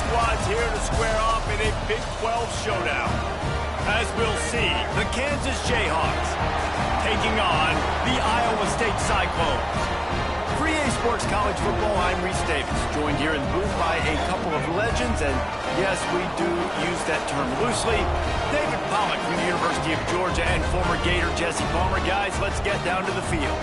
squads here to square off in a Big 12 showdown. As we'll see, the Kansas Jayhawks taking on the Iowa State Cyclones. For EA Sports College Football, I'm Reese Davis, joined here in the booth by a couple of legends, and yes, we do use that term loosely. David Pollack from the University of Georgia and former Gator Jesse Palmer. Guys, let's get down to the field.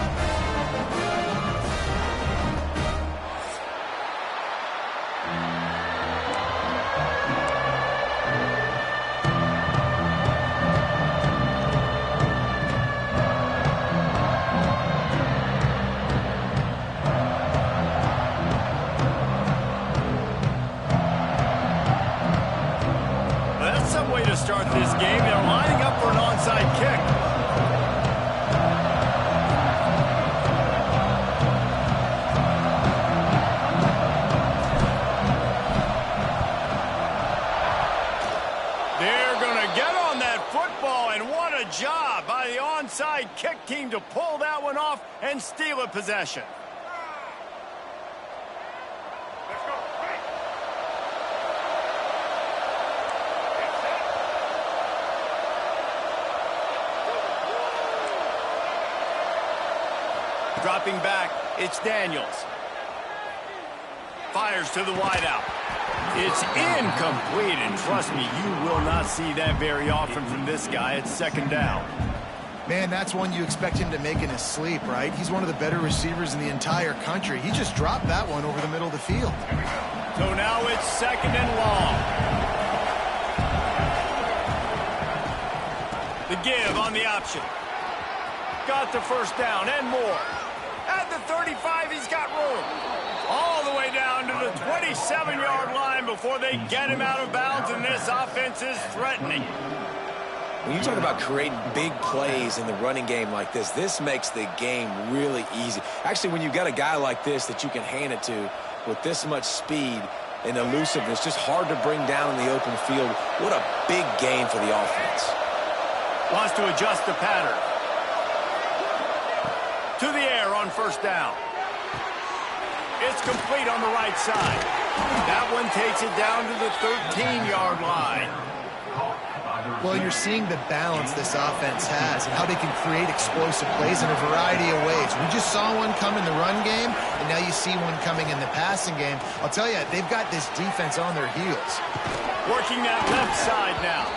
Start this game. They're lining up for an onside kick. They're going to get on that football, and what a job by the onside kick team to pull that one off and steal a possession. Dropping back, it's Daniels. Fires to the wideout. It's incomplete, and trust me, you will not see that very often from this guy. It's second down. Man, that's one you expect him to make in his sleep, right? He's one of the better receivers in the entire country. He just dropped that one over the middle of the field. So now it's second and long. The give on the option. Got the first down and more. At the 35, he's got room. All the way down to the 27-yard line before they get him out of bounds, and this offense is threatening. When you talk about creating big plays in the running game like this makes the game really easy. Actually, when you've got a guy like this that you can hand it to with this much speed and elusiveness, just hard to bring down in the open field. What a big game for the offense. Wants to adjust the pattern. To the air on first down. It's complete on the right side. That one takes it down to the 13-yard line. Well, you're seeing the balance this offense has and how they can create explosive plays in a variety of ways. We just saw one come in the run game, and now you see one coming in the passing game. I'll tell you, they've got this defense on their heels. Working that left side now.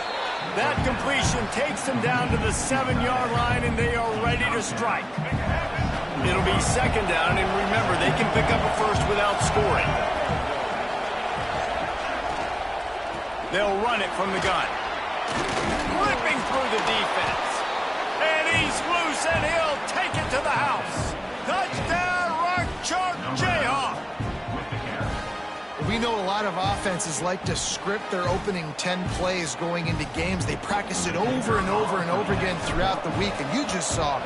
That completion takes them down to the 7-yard line, and they are ready to strike. It'll be second down, and remember, they can pick up a first without scoring. They'll run it from the gun. Ripping through the defense. And he's loose, and he'll take it to the house. Touchdown, Rock Chalk Jayhawk. We know a lot of offenses like to script their opening 10 plays going into games. They practice it over and over and over again throughout the week, and you just saw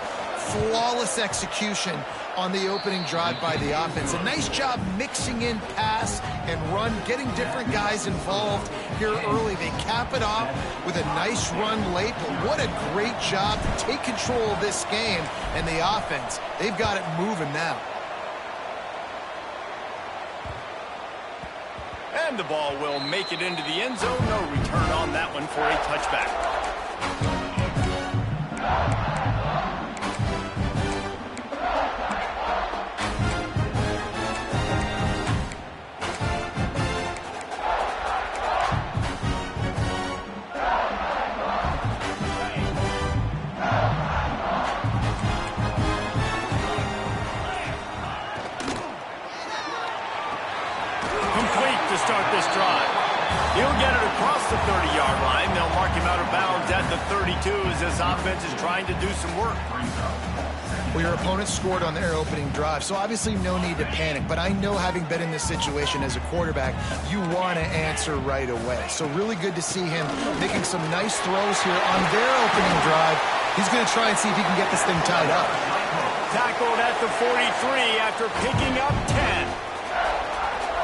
flawless execution on the opening drive by the offense. A nice job mixing in pass and run, getting different guys involved here early. They cap it off with a nice run late, but what a great job to take control of this game. And the offense, they've got it moving now. And the ball will make it into the end zone. No return on that one for a touchback. Start this drive. He'll get it across the 30-yard line. They'll mark him out of bounds at the 32 as this offense is trying to do some work. Well, your opponent scored on their opening drive, so obviously no need to panic. But I know, having been in this situation as a quarterback, you want to answer right away. So really good to see him making some nice throws here on their opening drive. He's going to try and see if he can get this thing tied up. Tackled at the 43 after picking up 10.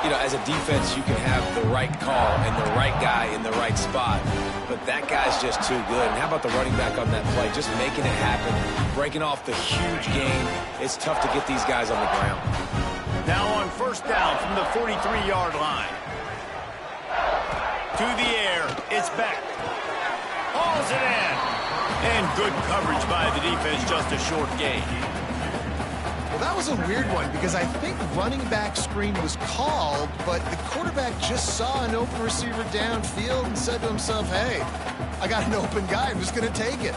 You know, as a defense, you can have the right call and the right guy in the right spot, but that guy's just too good. And how about the running back on that play? Just making it happen, breaking off the huge gain. It's tough to get these guys on the ground. Now on first down from the 43-yard line. to the air. It's back. Hauls it in. And good coverage by the defense, just a short gain. Well, that was a weird one because I think running back screen was called, but the quarterback just saw an open receiver downfield and said to himself, hey, I got an open guy. I'm just going to take it.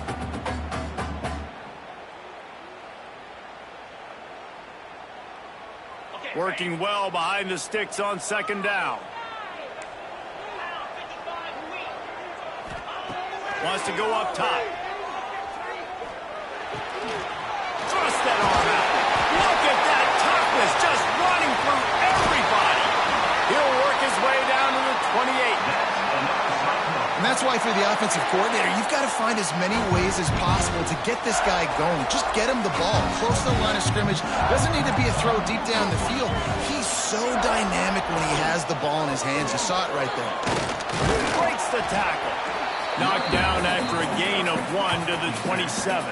Working well behind the sticks on second down. Wants to go up top. Thrust that arm out. Look at that toughness, just running through everybody. He'll work his way down to the 28. And that's why for the offensive coordinator, you've got to find as many ways as possible to get this guy going. Just get him the ball close to the line of scrimmage. Doesn't need to be a throw deep down the field. He's so dynamic when he has the ball in his hands. You saw it right there. Breaks the tackle. Knocked down after a gain of 1 to the 27.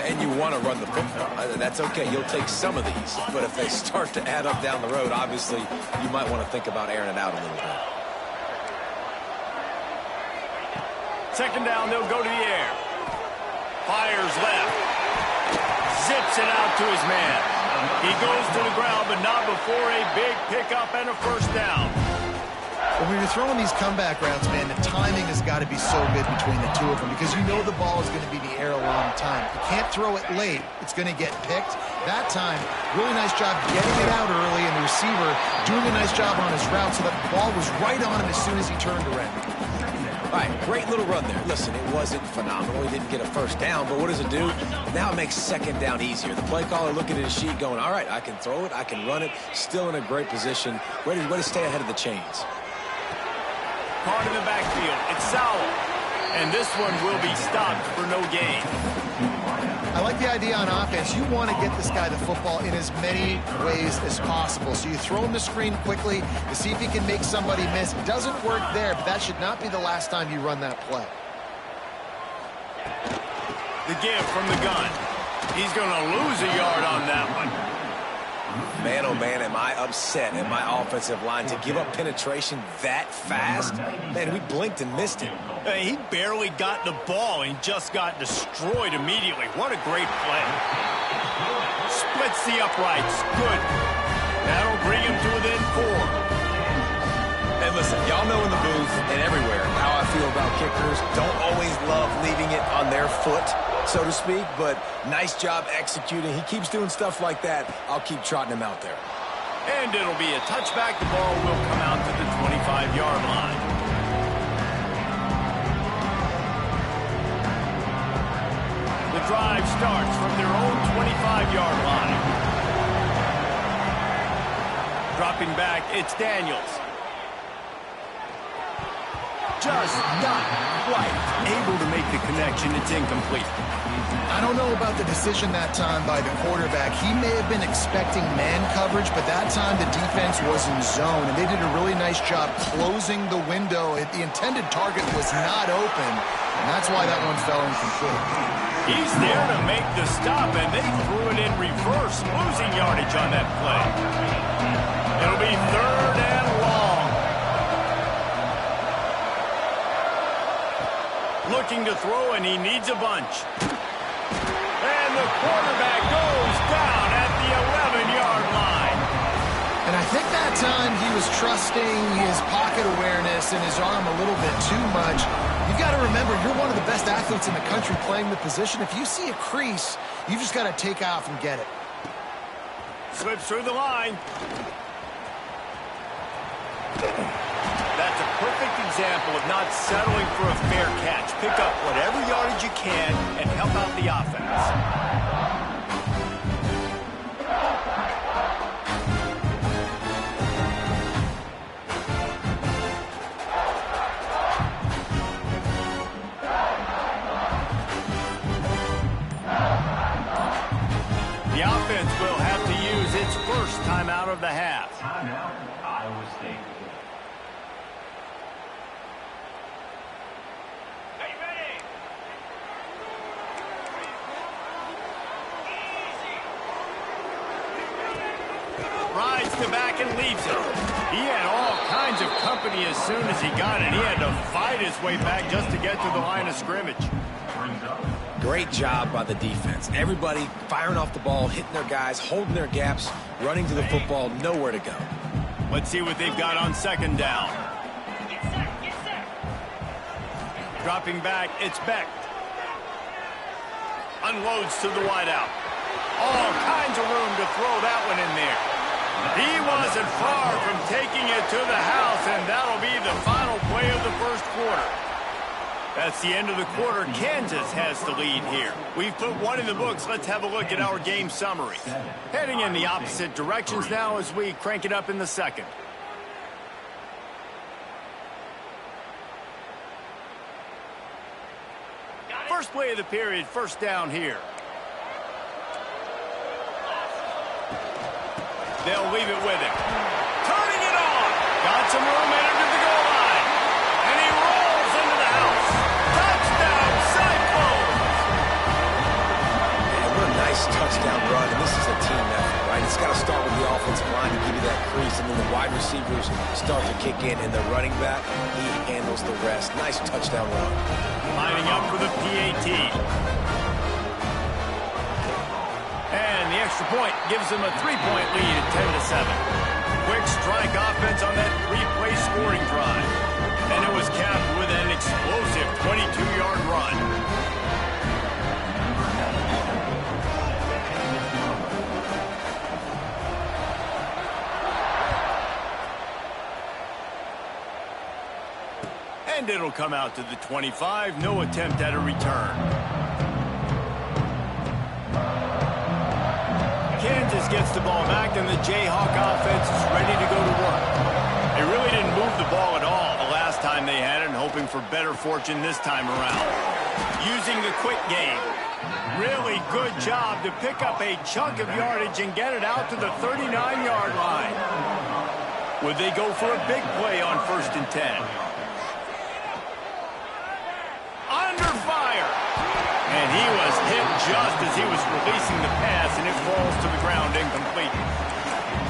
And you want to run the football. That's okay. You'll take some of these. But if they start to add up down the road, obviously, you might want to think about airing it out a little bit. Second down, they'll go to the air. Fires left. Zips it out to his man. He goes to the ground, but not before a big pickup and a first down. When you're throwing these comeback routes, man, the timing has got to be so good between the two of them because you know the ball is going to be in the air a long time. You can't throw it late. It's going to get picked. That time, really nice job getting it out early, and the receiver doing a nice job on his route so that the ball was right on him as soon as he turned around. All right, great little run there. Listen, it wasn't phenomenal. He didn't get a first down, but what does it do? Now it makes second down easier. The play caller looking at his sheet going, all right, I can throw it, I can run it, still in a great position, ready to stay ahead of the chains. Caught in the backfield. It's Sowell. And this one will be stopped for no gain. I like the idea on offense. You want to get this guy the football in as many ways as possible. So you throw him the screen quickly to see if he can make somebody miss. It doesn't work there, but that should not be the last time you run that play. The give from the gun. He's going to lose a yard on that one. Man, oh man, am I upset at my offensive line to give up penetration that fast? Man, we blinked and missed it. He barely got the ball and just got destroyed immediately. What a great play. Splits the uprights. Good. That'll bring him to within 4. And listen, y'all know in the booth and everywhere how I feel about kickers. Don't always love leaving it on their foot, so to speak, but nice job executing. He keeps doing stuff like that. I'll keep trotting him out there. And it'll be a touchback. The ball will come out to the 25-yard line. The drive starts from their own 25-yard line. Dropping back, it's Daniels. Just not quite able to make the connection. It's incomplete. I don't know about the decision that time by the quarterback. He may have been expecting man coverage, but that time the defense was in zone, and they did a really nice job closing the window. The intended target was not open, and that's why that one fell incomplete. He's there to make the stop, and they threw it in reverse, losing yardage on that play. It'll be third and long. Looking to throw, and he needs a bunch. And the quarterback goes down at the 11-yard line. And I think that time he was trusting his pocket awareness and his arm a little bit too much. You've got to remember, you're one of the best athletes in the country playing the position. If you see a crease, you just got to take off and get it. Slips through the line. That's a perfect example of not settling for a fair catch. Pick up whatever yardage you can and help out the offense. The offense will have to use its first timeout of the half. Timeout, Iowa State. Rides the back and leaves it. He had all kinds of company money as soon as he got it. He had to fight his way back just to get to the line of scrimmage. Great job by the defense. Everybody firing off the ball, hitting their guys, holding their gaps, running to the football, nowhere to go. Let's see what they've got on second down. Dropping back, it's Beck. Unloads to the wideout. All kinds of room to throw that one in there. He wasn't far from taking it to the house, and that'll be the final play of the first quarter. That's the end of the quarter. Kansas has the lead here. We've put one in the books. Let's have a look at our game summary. Heading in the opposite directions now as we crank it up in the second. First play of the period, first down here. They'll leave it with him. Turning it on. Got some room, entered to the goal line. And he rolls into the house. Touchdown, Cyclones! Man, what a nice touchdown run. And this is a team effort, right? It's got to start with the offensive line to give you that crease, and then the wide receivers start to kick in, and the running back, he handles the rest. Nice touchdown run. Lining up for the PAT. And the extra point gives them a 3-point lead at 10-7. Quick strike offense on that 3-play scoring drive. And it was capped with an explosive 22-yard run. And it'll come out to the 25. No attempt at a return. Kansas gets the ball back, and the Jayhawk offense is ready to go to work. They really didn't move the ball at all the last time they had it, and hoping for better fortune this time around. Using the quick game. Really good job to pick up a chunk of yardage and get it out to the 39-yard line. Would they go for a big play on 1st and 10? Under fire. And he was hit just as he was releasing the pass, and it falls to the ground incomplete.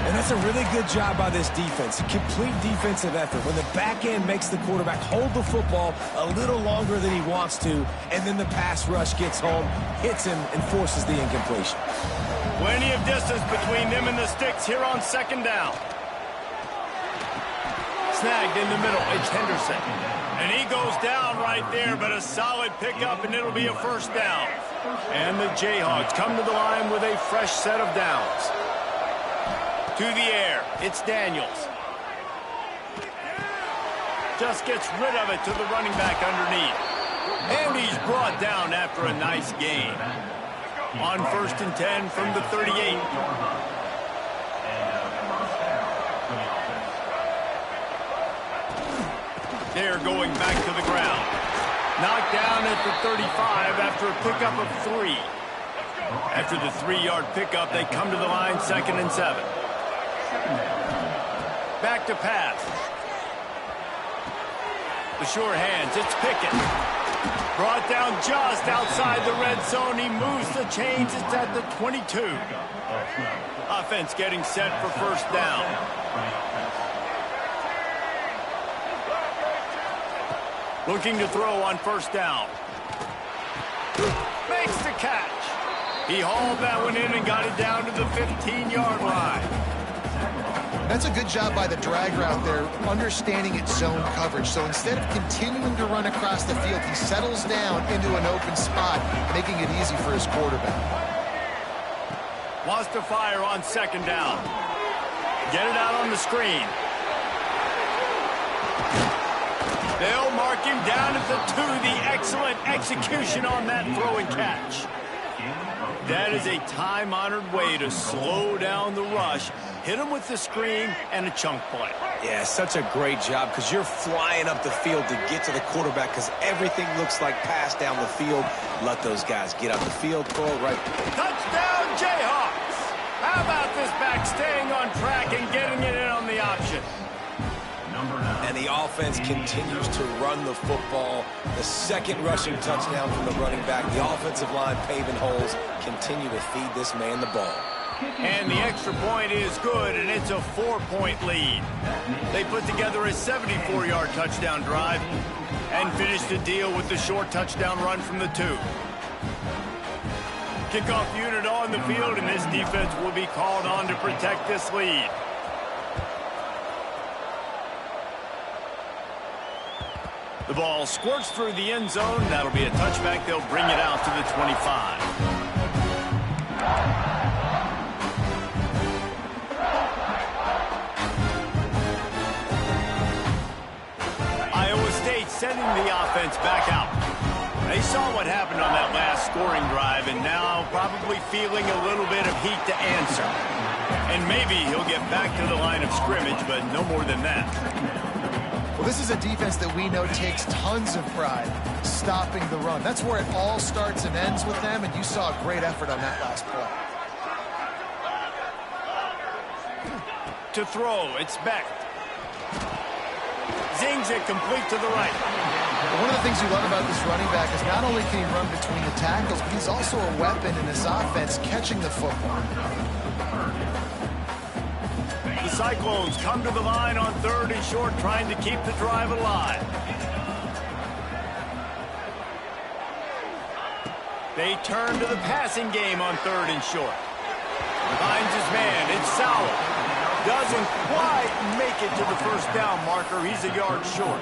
And that's a really good job by this defense. Complete defensive effort. When the back end makes the quarterback hold the football a little longer than he wants to, and then the pass rush gets home, hits him, and forces the incompletion. Plenty of distance between them and the sticks here on second down. Snagged in the middle, it's Henderson. And he goes down right there, but a solid pickup, and it'll be a first down. And the Jayhawks come to the line with a fresh set of downs. To the air, it's Daniels. Just gets rid of it to the running back underneath. And he's brought down after a nice gain. On 1st and 10 from the 38. They're going back to the ground. Knocked down at the 35 after a pickup of 3. After the 3-yard pickup, they come to the line 2nd and 7. Back to pass. The sure hands, it's Pickett. Brought down just outside the red zone. He moves the chains. It's at the 22. Offense getting set for first down. Looking to throw on first down. Makes the catch. He hauled that one in and got it down to the 15-yard line. That's a good job by the drag route there, understanding its zone coverage. So instead of continuing to run across the field, he settles down into an open spot, making it easy for his quarterback. Wants to fire on second down. Get it out on the screen. They'll mark him down at the 2. The excellent execution on that throw and catch. That is a time-honored way to slow down the rush, hit him with the screen, and a chunk play. Yeah, such a great job because you're flying up the field to get to the quarterback because everything looks like pass down the field. Let those guys get up the field, throw it right. Touchdown, Jayhawks! How about this back staying on track and getting it in on the option? And the offense continues to run the football. The second rushing touchdown from the running back. The offensive line paving holes. Continue to feed this man the ball. And the extra point is good, and it's a 4-point lead. They put together a 74-yard touchdown drive and finished the deal with the short touchdown run from the 2. Kickoff unit on the field, and this defense will be called on to protect this lead. The ball squirts through the end zone. That'll be a touchback. They'll bring it out to the 25. Iowa State sending the offense back out. They saw what happened on that last scoring drive and now probably feeling a little bit of heat to answer. And maybe he'll get back to the line of scrimmage, but no more than that. Well, this is a defense that we know takes tons of pride stopping the run. That's where it all starts and ends with them, and you saw a great effort on that last play. To throw, it's Beck. Zings it complete to the right. One of the things you love about this running back is not only can he run between the tackles, but he's also a weapon in this offense catching the football. The Cyclones come to the line on 3rd and short, trying to keep the drive alive. They turn to the passing game on 3rd and short. Finds his man, it's Sowell. Doesn't quite make it to the first down marker. He's a yard short.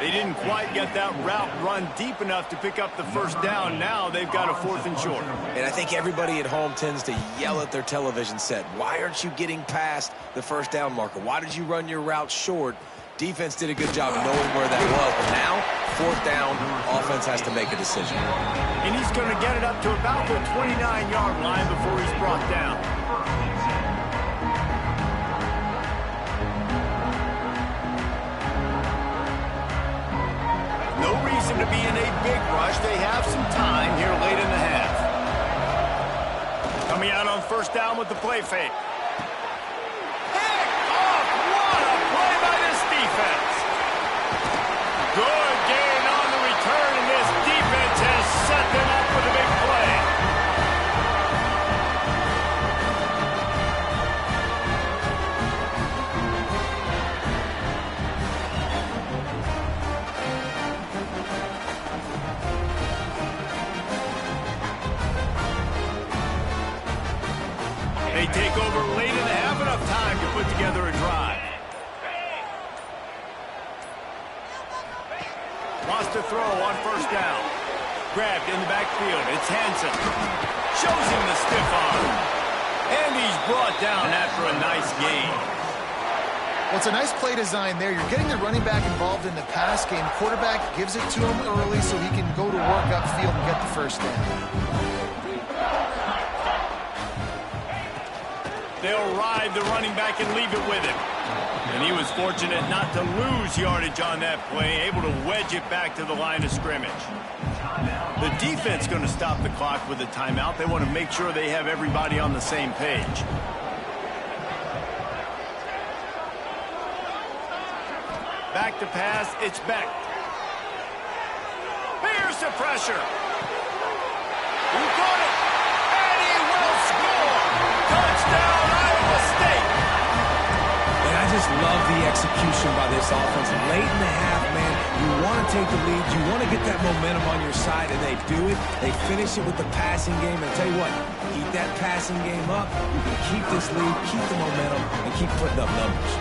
They didn't quite get that route run deep enough to pick up the first down. Now they've got a 4th and short. And I think everybody at home tends to yell at their television set. Why aren't you getting past the first down marker? Why did you run your route short? Defense did a good job of knowing where that was. But now, 4th down, offense has to make a decision. And he's going to get it up to about the 29-yard line before he's brought down. No reason to be in a big rush. They have some time here late in the half. Coming out on 1st down with the play fake. Pick off! What a play by this defense. Good gain on the return, and this defense has set them up with a big play. They take over late in the half, enough time to put together a drive. Wants to throw on 1st down. Grabbed in the backfield. It's Hansen. Shows him the stiff arm. And he's brought down after a nice gain. Well, it's a nice play design there. You're getting the running back involved in the pass game. Quarterback gives it to him early so he can go to work upfield and get the first down. They'll ride the running back and leave it with him. And he was fortunate not to lose yardage on that play, able to wedge it back to the line of scrimmage. The defense going to stop the clock with a timeout. They want to make sure they have everybody on the same page. Back to pass, it's Beck. Here's the pressure. He caught it, and he will score. Touchdown, Iowa State. And I just love the execution by this offense. Late in the half, man, you want to take the lead. You want to get that momentum on your side, and they do it. They finish it with the passing game. And I tell you what, keep that passing game up. You can keep this lead, keep the momentum, and keep putting up numbers.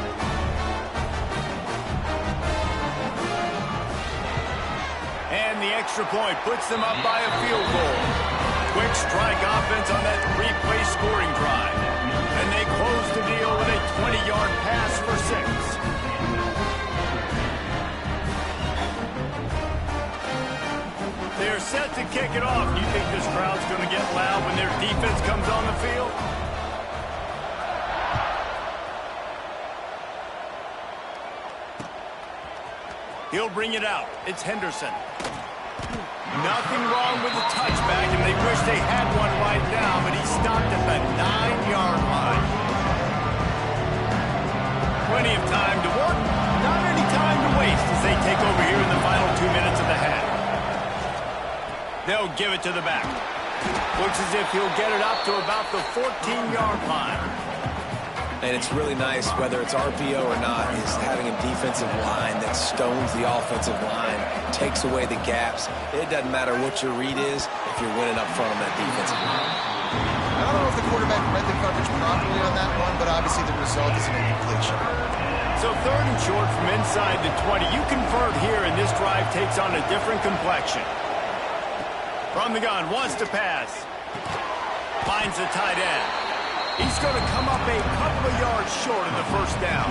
And the extra point puts them up by a field goal. Quick strike offense on that 3-play scoring drive. And they close the deal with a 20-yard pass for 6. They're set to kick it off. You think this crowd's going to get loud when their defense comes on the field? He'll bring it out. It's Henderson. Nothing wrong with the touchback, and they wish they had one right now, but he stopped at the 9-yard line. Plenty of time to work, not any time to waste as they take over here in the final 2 minutes of the half. They'll give it to the back. Looks as if he'll get it up to about the 14-yard line. And it's really nice, whether it's RPO or not, is having a defensive line that stones the offensive line, takes away the gaps. It doesn't matter what your read is if you're winning up front on that defensive line. I don't know if the quarterback read the coverage properly on that one, but obviously the result is an incompletion. So 3rd and short from inside the 20. You convert here, and this drive takes on a different complexion. From the gun, wants to pass. Finds the tight end. He's going to come up a couple of yards short of the first down.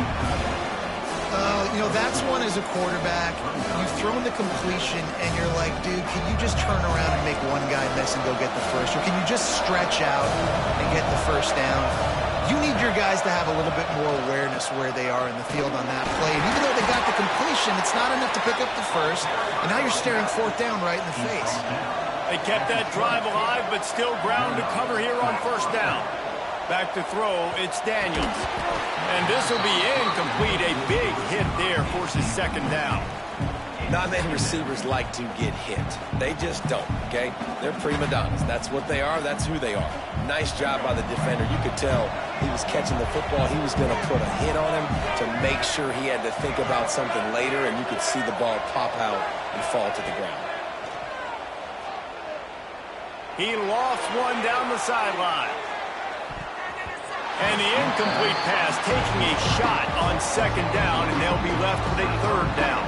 You know, that's one as a quarterback. You've thrown the completion, and you're like, dude, can you just turn around and make one guy miss and go get the first? Or can you just stretch out and get the first down? You need your guys to have a little bit more awareness where they are in the field on that play. And even though they got the completion, it's not enough to pick up the first. And now you're staring 4th down right in the face. They kept that drive alive, but still ground to cover here on 1st down. Back to throw, it's Daniels. And this will be incomplete. A big hit there forces 2nd down. Not many receivers like to get hit. They just don't, okay? They're prima donnas. That's what they are. That's who they are. Nice job by the defender. You could tell he was catching the football. He was going to put a hit on him to make sure he had to think about something later, and you could see the ball pop out and fall to the ground. He lost one down the sideline. And the incomplete pass taking a shot on 2nd down, and they'll be left with a 3rd down.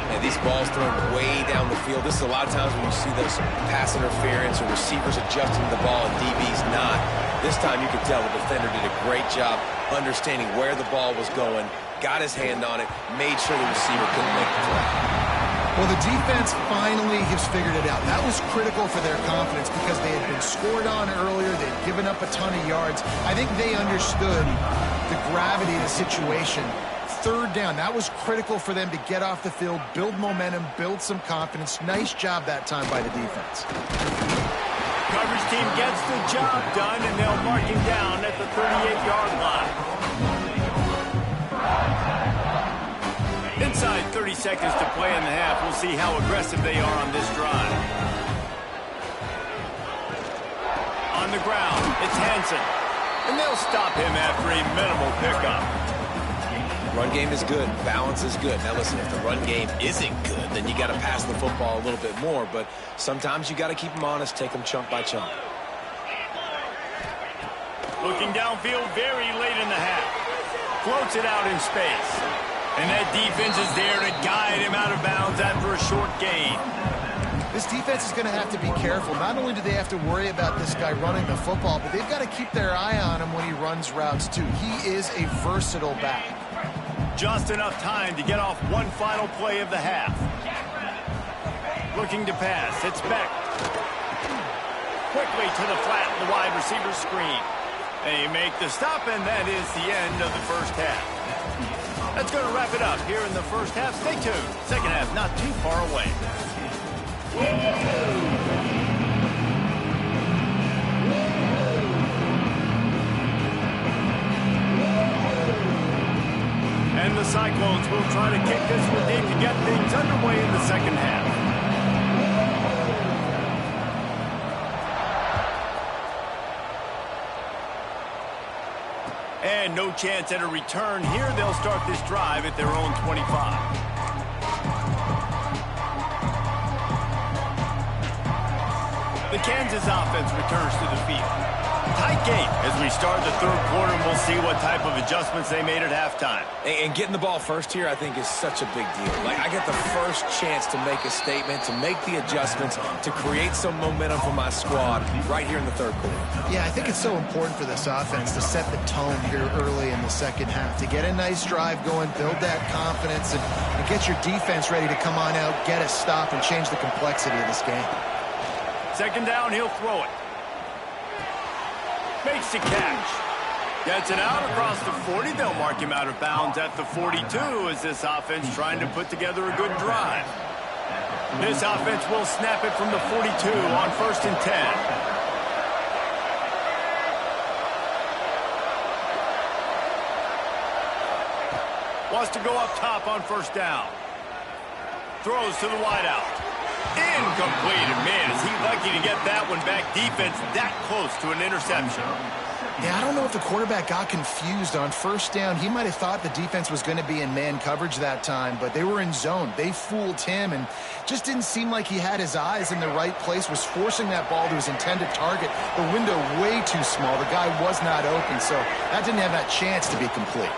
And these balls thrown way down the field. This is a lot of times when you see those pass interference or receivers adjusting the ball and DBs not. This time you could tell the defender did a great job understanding where the ball was going, got his hand on it, made sure the receiver couldn't make the play. Well, the defense finally has figured it out. That was critical for their confidence because they had been scored on earlier. They'd given up a ton of yards. I think they understood the gravity of the situation. 3rd down, that was critical for them to get off the field, build momentum, build some confidence. Nice job that time by the defense. Coverage team gets the job done, and they'll mark him down at the 38-yard line. Inside 30 seconds to play in the half. We'll see how aggressive they are on this drive. On the ground, it's Hansen. And they'll stop him after a minimal pickup. Run game is good. Balance is good. Now listen, if the run game isn't good, then you got to pass the football a little bit more. But sometimes you got to keep them honest, take them chunk by chunk. Looking downfield very late in the half. Floats it out in space. And that defense is there to guide him out of bounds after a short gain. This defense is going to have to be careful. Not only do they have to worry about this guy running the football, but they've got to keep their eye on him when he runs routes too. He is a versatile back. Just enough time to get off one final play of the half. Looking to pass. It's Beck. Quickly to the flat, the wide receiver screen. They make the stop, and that is the end of the first half. That's going to wrap it up here in the first half. Stay tuned. Second half not too far away. And the Cyclones will try to kick this one deep to get things underway in the second half. And no chance at a return here. They'll start this drive at their own 25. The Kansas offense returns to the field. Tight game as we start the 3rd quarter, and we'll see what type of adjustments they made at halftime. And getting the ball first here, I think, is such a big deal. Like, I get the first chance to make a statement, to make the adjustments, to create some momentum for my squad right here in the 3rd quarter. Yeah, I think it's so important for this offense to set the tone here early in the second half, to get a nice drive going, build that confidence, and get your defense ready to come on out, get a stop, and change the complexity of this game. Second down, he'll throw it. Makes the catch. Gets it out across the 40. They'll mark him out of bounds at the 42 as this offense trying to put together a good drive. This offense will snap it from the 42 on 1st and 10. Wants to go up top on 1st down. Throws to the wideout. incomplete. And man, is he lucky to get that one back. Defense that close to an interception. Yeah, I don't know if the quarterback got confused on first down. He might have thought the defense was going to be in man coverage that time, but they were in zone. They fooled him and just didn't seem like he had his eyes in the right place, was forcing that ball to his intended target. The window way too small. The guy was not open, so that didn't have that chance to be complete.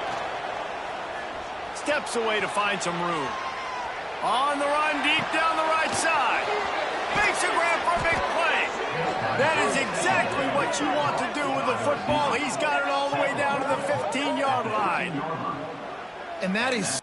Steps away to find some room. On the run, deep down the right side. Makes a grab for a big play. That is exactly what you want to do with the football. He's got it all the way down to the 15-yard line. And that is...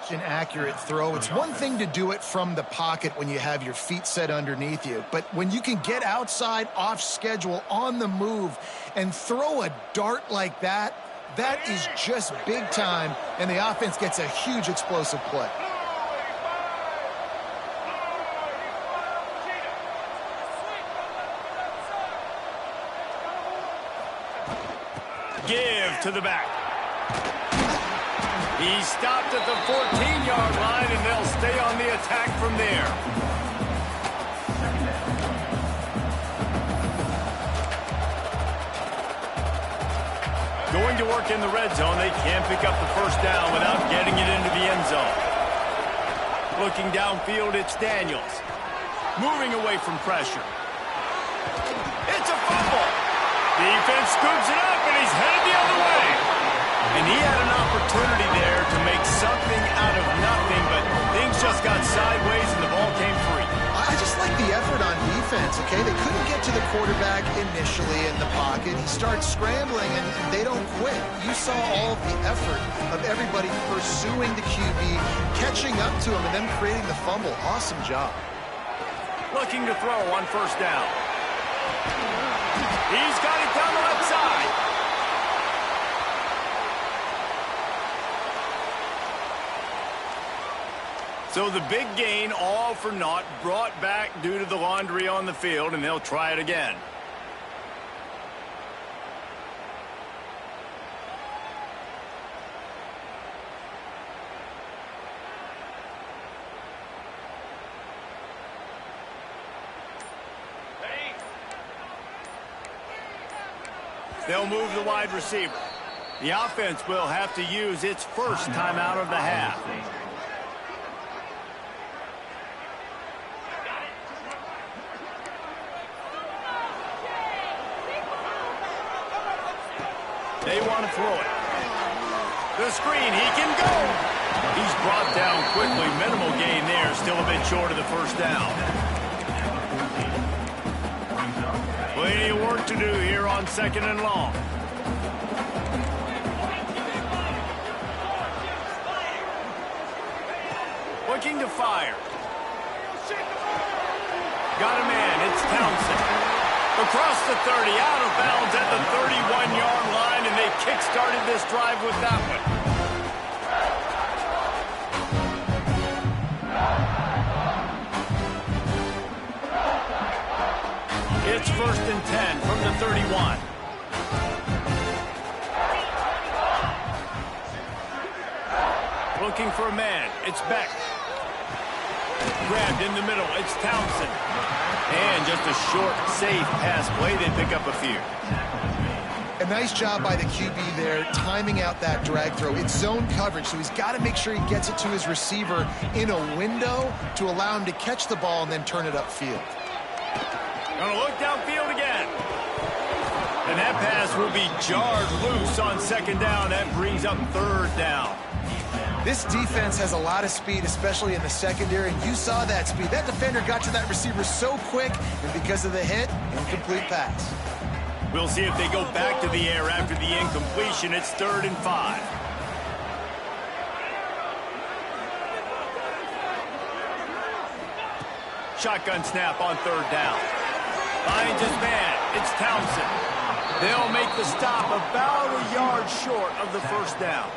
an accurate throw. It's one thing to do it from the pocket when you have your feet set underneath you, but when you can get outside, off schedule, on the move, and throw a dart like that, that is just big time, and the offense gets a huge explosive play. Give to the back. He stopped at the 14-yard line, and they'll stay on the attack from there. Going to work in the red zone, they can't pick up the first down without getting it into the end zone. Looking downfield, it's Daniels. Moving away from pressure. It's a fumble. Defense scoops it up, and he's headed the other way. And he had an opportunity there to make something out of nothing, but things just got sideways and the ball came free. I just like the effort on defense, okay? They couldn't get to the quarterback initially in the pocket. He starts scrambling, and they don't quit. You saw all of the effort of everybody pursuing the QB, catching up to him, and then creating the fumble. Awesome job. Looking to throw on first down. He's got it down the left side. So the big gain, all for naught, brought back due to the laundry on the field, and they'll try it again. They'll move the wide receiver. The offense will have to use its first timeout of the half. They want to throw it. The screen, he can go. He's brought down quickly. Minimal gain there, still a bit short of the first down. Plenty of work to do here on 2nd and long. Looking to fire. Got a man, it's Townsend. Across the 30, out of bounds at the 31-yard line, and they kick-started this drive with that one. It's 1st and 10 from the 31. Looking for a man, it's Beck. Grabbed in the middle, it's Townsend. And just a short, safe pass play. They pick up a few. A nice job by the QB there, timing out that drag throw. It's zone coverage, so he's got to make sure he gets it to his receiver in a window to allow him to catch the ball and then turn it upfield. Gonna look downfield again. And that pass will be jarred loose on second down. That brings up third down. This defense has a lot of speed, especially in the secondary, and you saw that speed. That defender got to that receiver so quick, and because of the hit, incomplete pass. We'll see if they go back to the air after the incompletion. It's 3rd and 5. Shotgun snap on 3rd down. Finds his man. It's Townsend. They'll make the stop about a yard short of the first down.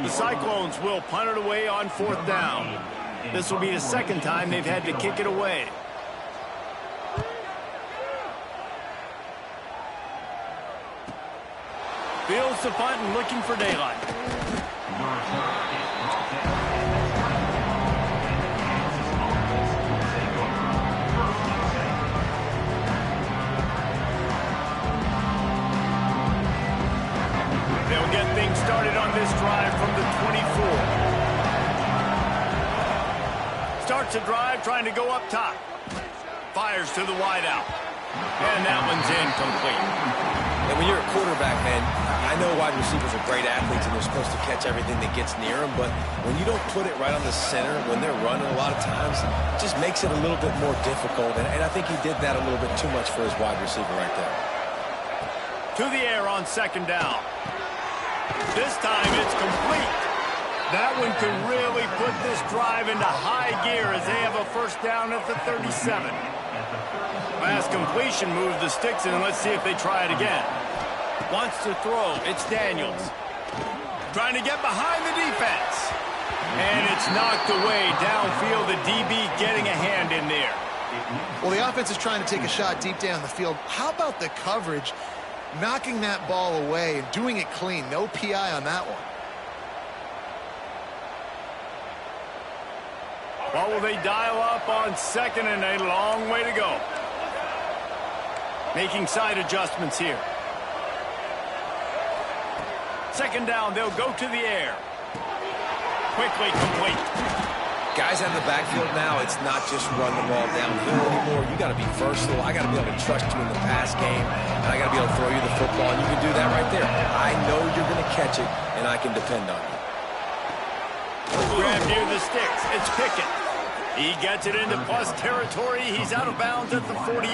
The Cyclones will punt it away on 4th down. This will be the second time they've had to kick it away. Fields the punt and looking for daylight. They'll get things started on this drive from the 24. Starts a drive trying to go up top. Fires to the wideout. And that one's incomplete. And when you're a quarterback, man, I know wide receivers are great athletes and they're supposed to catch everything that gets near them, but when you don't put it right on the center, when they're running a lot of times, it just makes it a little bit more difficult. And I think he did that a little bit too much for his wide receiver right there. To the air on 2nd down. This time it's complete. That one could really put this drive into high gear as they have a first down at the 37. Pass completion moves the sticks in, and let's see if they try it again. Wants to throw. It's Daniels. Trying to get behind the defense. And it's knocked away downfield. The DB getting a hand in there. Well, the offense is trying to take a shot deep down the field. How about the coverage? Knocking that ball away and doing it clean. No PI on that one. What will they dial up on 2nd and a long way to go? Making side adjustments here. 2nd down, they'll go to the air. Quickly complete. Guys out in the backfield now, it's not just run the ball downhill anymore. You got to be versatile. I got to be able to trust you in the pass game, and I got to be able to throw you the football, and you can do that right there. I know you're going to catch it, and I can depend on you. Grab near the sticks. It's Pickett. He gets it into plus territory. He's out of bounds at the 48.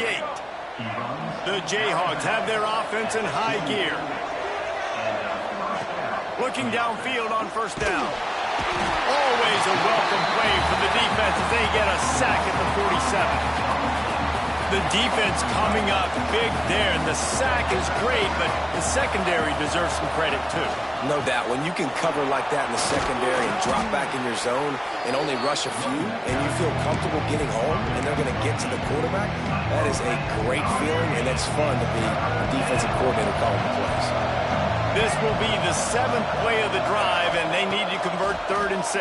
The Jayhawks have their offense in high gear. Looking downfield on 1st down. Always a welcome play for the defense as they get a sack at the 47. The defense coming up big there, and the sack is great, but the secondary deserves some credit too. No doubt. When you can cover like that in the secondary and drop back in your zone and only rush a few, and you feel comfortable getting home, and they're going to get to the quarterback, that is a great feeling, and it's fun to be a defensive coordinator calling the plays. This will be the 7th play of the drive, and they need to convert 3rd and 6.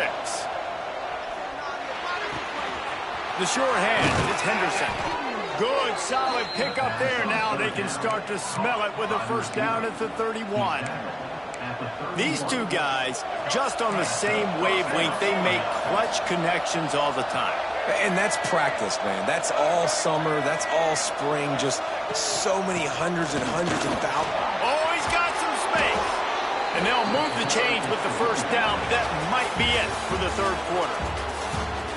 The short hand, it's Henderson. Good, solid pickup there. Now they can start to smell it with a first down at the 31. These two guys, just on the same wavelength, they make clutch connections all the time. And that's practice, man. That's all summer. That's all spring. Just so many hundreds and hundreds and thousands. Oh, he's got some space. And they'll move the chains with the first down, but that might be it for the 3rd quarter.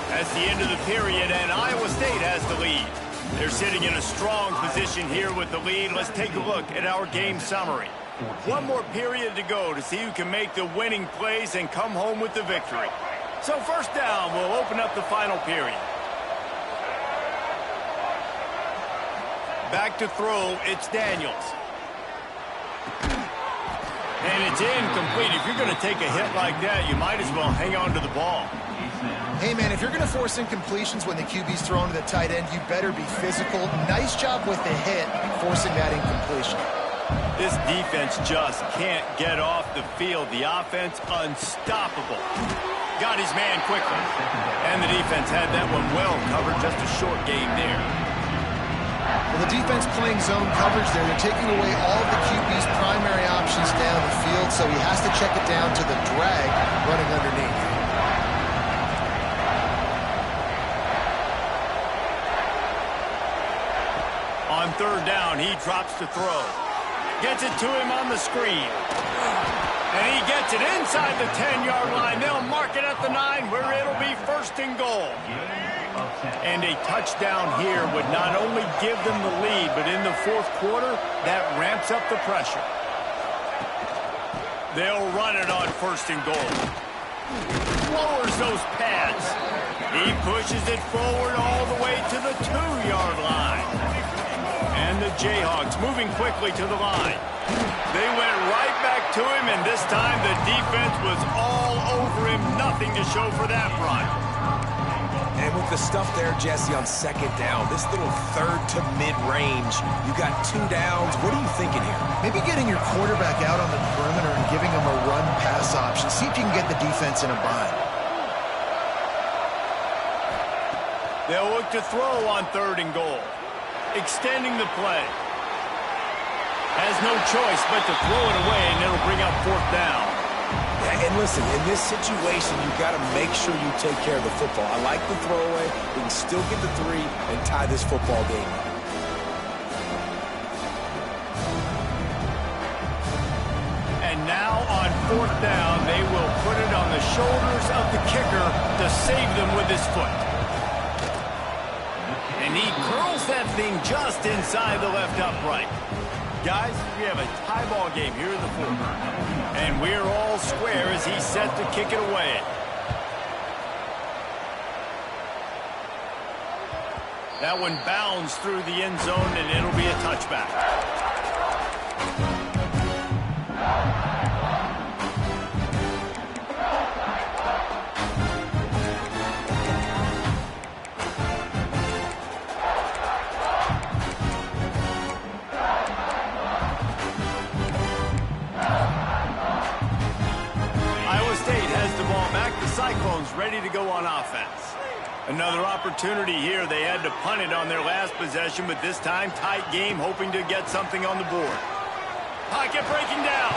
That's the end of the period, and Iowa State has the lead. They're sitting in a strong position here with the lead. Let's take a look at our game summary. One more period to go to see who can make the winning plays and come home with the victory. So 1st down will open up the final period. Back to throw, it's Daniels. And it's incomplete. If you're going to take a hit like that, you might as well hang on to the ball. Hey, man, if you're going to force incompletions when the QB's thrown to the tight end, you better be physical. Nice job with the hit, forcing that incompletion. This defense just can't get off the field. The offense unstoppable. Got his man quickly. And the defense had that one well covered. Just a short game there. Well, the defense playing zone coverage there. They're taking away all of the QB's primary options down the field, so he has to check it down to the drag running underneath. On 3rd down, he drops to throw. Gets it to him on the screen. And he gets it inside the 10-yard line. They'll mark it at the 9 where it'll be first and goal. And a touchdown here would not only give them the lead, but in the fourth quarter, that ramps up the pressure. They'll run it on first and goal. Lowers those pads. He pushes it forward all the way to the 2-yard line. And the Jayhawks moving quickly to the line. They went right back to him, and this time the defense was all over him. Nothing to show for that run. And with the stuff there, Jesse, on second down, this little third to mid-range, you got 2 downs. What are you thinking here? Maybe getting your quarterback out on the perimeter and giving him a run-pass option. See if you can get the defense in a bind. They'll look to throw on third and goal. Extending the play. Has no choice but to throw it away, and it'll bring up fourth down. Yeah, and listen, in this situation, you've got to make sure you take care of the football. I like the throwaway. We can still get the 3 and tie this football game up. And now on fourth down, they will put it on the shoulders of the kicker to save them with his foot. And he curls that thing just inside the left upright. Guys, we have a tie ball game here in the fourth. And we're all square as he's set to kick it away. That one bounds through the end zone, and it'll be a touchback. Cyclones ready to go on offense. Another opportunity here. They had to punt it on their last possession, but this time tight game, hoping to get something on the board. Pocket breaking down.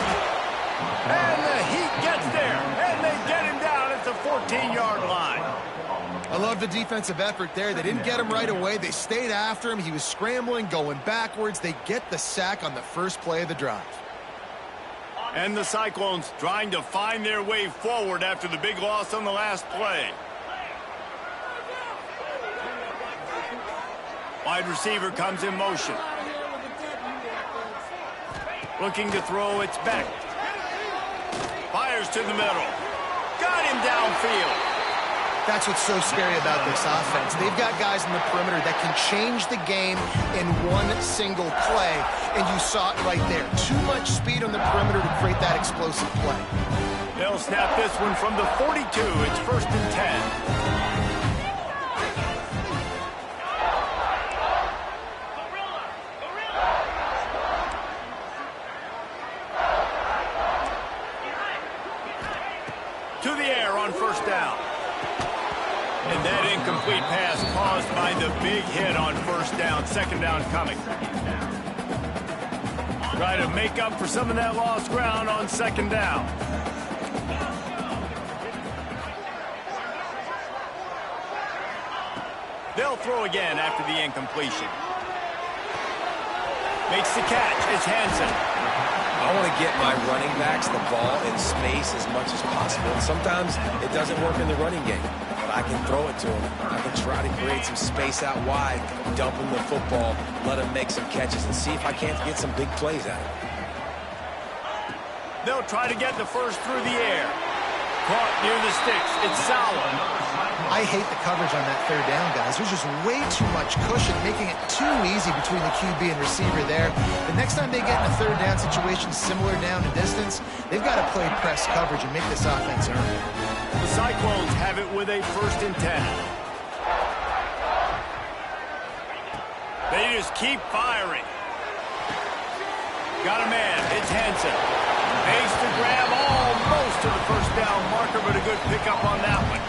And the Heat gets there. And they get him down at the 14-yard line. I love the defensive effort there. They didn't get him right away. They stayed after him. He was scrambling, going backwards. They get the sack on the first play of the drive. And the Cyclones trying to find their way forward after the big loss on the last play. Wide receiver comes in motion. Looking to throw, it's back. Fires to the middle. Got him downfield. That's what's so scary about this offense. They've got guys in the perimeter that can change the game in one single play, and you saw it right there. Too much speed on the perimeter to create that explosive play. They'll snap this one from the 42. It's first and 10. To the air on first down. And that incomplete pass caused by the big hit on first down. Second down coming. Try to make up for some of that lost ground on second down. They'll throw again after the incompletion. Makes the catch. It's Hansen. I want to get my running backs the ball in space as much as possible. And sometimes it doesn't work in the running game. But I can throw it to them. I can try to create some space out wide, dump them the football, let them make some catches, and see if I can't get some big plays out of it. They'll try to get the first through the air. Caught near the sticks. It's Sauer. I hate the coverage on that third down, guys. There's just way too much cushion, making it too easy between the QB and receiver there. The next time they get in a third down situation similar down and distance, they've got to play press coverage and make this offense earn it. The Cyclones have it with a first and 10. They just keep firing. Got a man. It's Hansen. Makes the grab almost to the first down marker, but a good pickup on that one.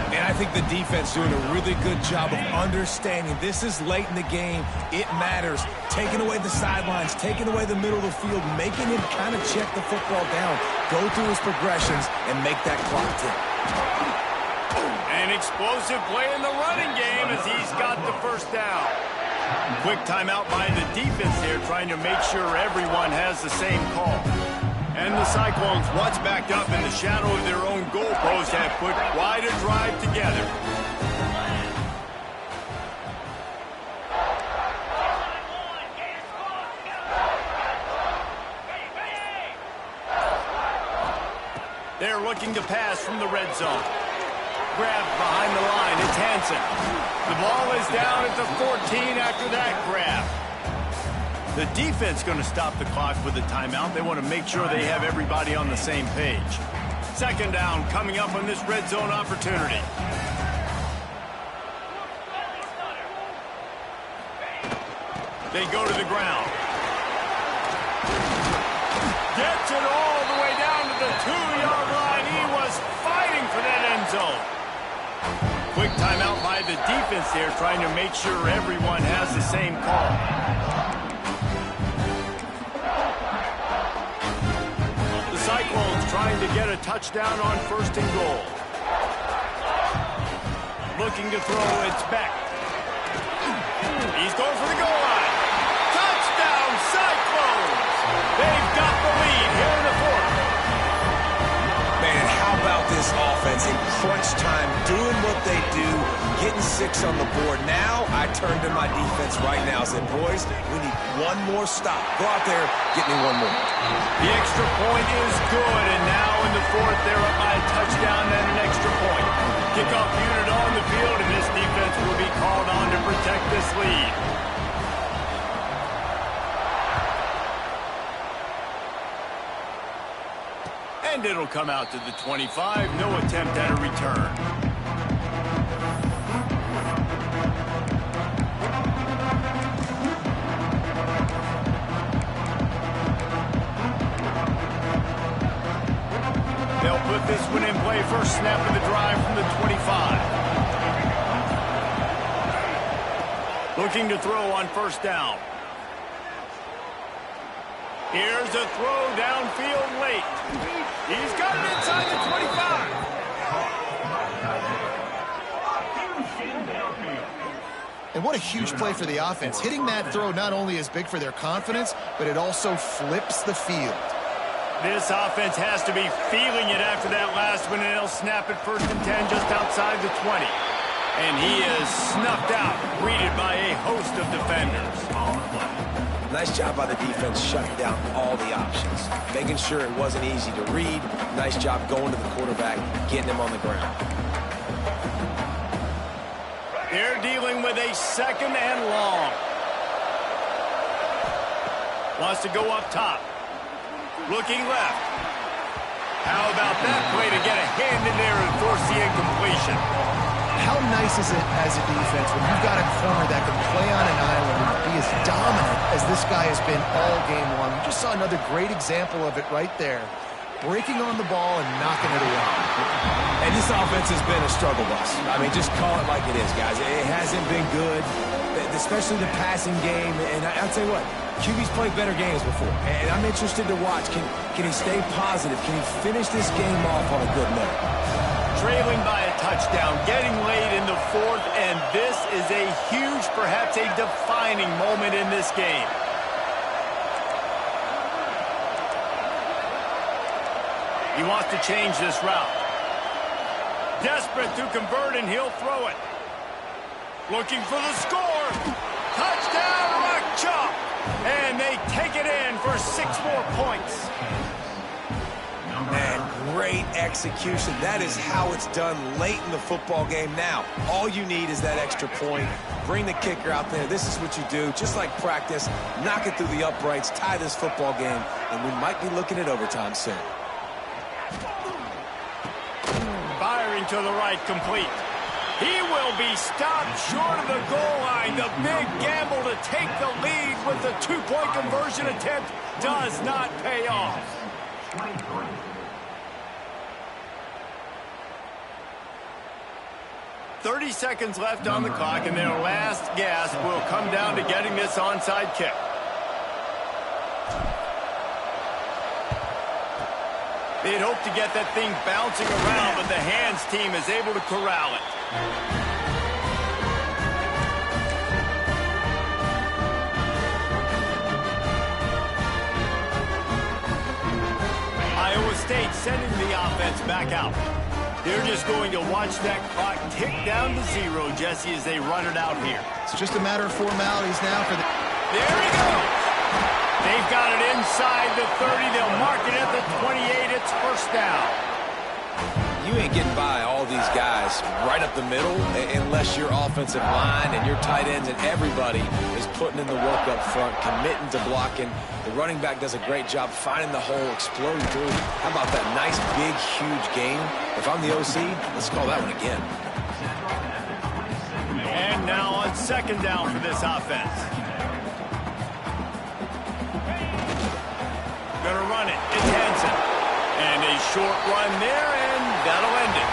And I think the defense doing a really good job of understanding this is late in the game. It matters. Taking away the sidelines, taking away the middle of the field, making him kind of check the football down, go through his progressions, and make that clock tick. An explosive play in the running game as he's got the first down. Quick timeout by the defense here, trying to make sure everyone has the same call. And the Cyclones, once backed up in the shadow of their own goalpost, have put quite a drive together. They're looking to pass from the red zone. Grab behind the line. It's Hansen. The ball is down at the 14 after that grab. The defense going to stop the clock with a timeout. They want to make sure they have everybody on the same page. Second down coming up on this red zone opportunity. They go to the ground. Gets it all the way down to the 2-yard line. He was fighting for that end zone. Quick timeout by the defense here, trying to make sure everyone has the same call. The Cyclones trying to get a touchdown on first and goal. Looking to throw, it's Beck. He's going for the goal line. Touchdown, Cyclones! They've got the lead here in the fourth. Man, how about this offense in crunch time, doing what they do, getting 6 on the board. Now I turn to my defense right now and said, boys, we need one more stop. Go out there, get me one more. The extra point is good, and now in the fourth, they're up by a touchdown and an extra point. Kickoff unit on the field, and this defense will be called on to protect this lead. And it'll come out to the 25. No attempt at a return. They'll put this one in play. First snap of the drive from the 25. Looking to throw on first down. Here's a throw downfield late. He's got it inside the 25. And what a huge play for the offense. Hitting that throw not only is big for their confidence, but it also flips the field. This offense has to be feeling it after that last one, and they'll snap it first and 10 just outside the 20. And he is snuffed out, greeted by a host of defenders. Nice job by the defense shutting down all the options, making sure it wasn't easy to read. Nice job going to the quarterback, getting him on the ground. They're dealing with a second and long. Wants to go up top. Looking left. How about that play to get a hand in there and force the incompletion? How nice is it as a defense when you've got a corner that can play on an island and be as dominant as this guy has been all game long? You just saw another great example of it right there. Breaking on the ball and knocking it away. And this offense has been a struggle bus. I mean, just call it like it is, guys. It hasn't been good, especially the passing game. And I'll tell you what, QB's played better games before. And I'm interested to watch. Can he stay positive? Can he finish this game off on a good note? Trailing by a touchdown, getting late in the fourth, and this is a huge, perhaps a defining moment in this game. He wants to change this route. Desperate to convert, and he'll throw it. Looking for the score. Touchdown, Rock Chalk. And they take it in for 6 more points. Man, great execution. That is how it's done late in the football game. Now, all you need is that extra point. Bring the kicker out there. This is what you do. Just like practice, knock it through the uprights, tie this football game, and we might be looking at overtime soon. Firing to the right, complete. He will be stopped short of the goal line. The big gamble to take the lead with the 2-point conversion attempt does not pay off. 30 seconds left on the clock, and their last gasp will come down to getting this onside kick. They'd hoped to get that thing bouncing around, but the hands team is able to corral it. sending the offense back out. They're just going to watch that clock tick down to 0, Jesse, as they run it out here. It's just a matter of formalities now for the... There he goes. They've got it inside the 30. They'll mark it at the 28. It's first down. You ain't getting by all these guys right up the middle unless your offensive line and your tight ends and everybody is putting in the work up front, committing to blocking. The running back does a great job finding the hole, exploding through. How about that nice, big, huge game? If I'm the OC, let's call that one again. And now on second down for this offense. Gonna run it. It's Hansen. And a short run there, and that'll end it.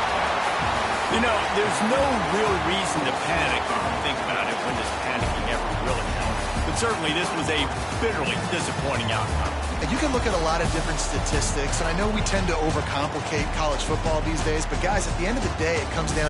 You know, there's no real reason to panic if you think about it, when does panicking ever really help? But certainly this was a bitterly disappointing outcome. And you can look at a lot of different statistics, and I know we tend to overcomplicate college football these days, but guys, at the end of the day, it comes down